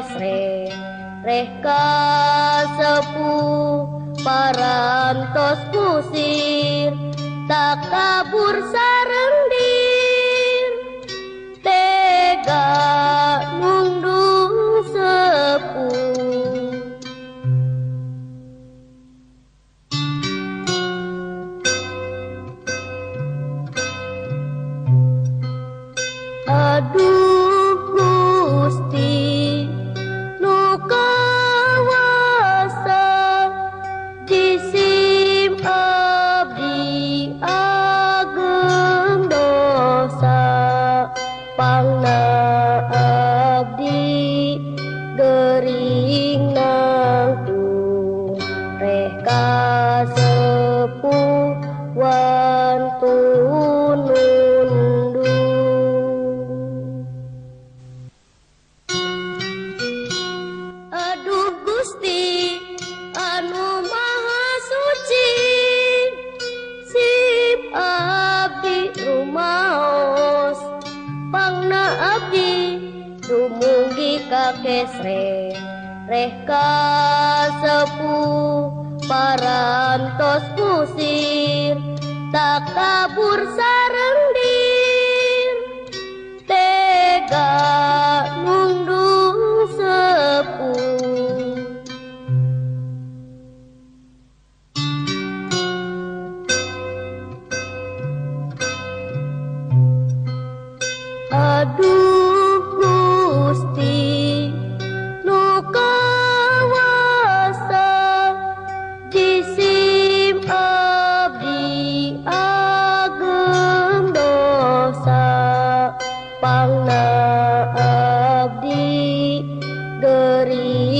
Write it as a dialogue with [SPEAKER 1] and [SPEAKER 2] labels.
[SPEAKER 1] kakesre reh kasepuh parantos kusir tak kabur sareng dir tega nundung sepuh. Aduh Gusti nu kawasa jisim abdi ageng dosa pangna abdi gering nangtung reh kasepuh wantun Gusti anu maha suci sip abdi rumaos pangna abdi dumugi kakesre reh kasepuh parantos kusir tak kabur sareng dir tega nundung sepuh. Aduh Gusti nu kawasa jisim abdi ageng dosa pangna abdi gering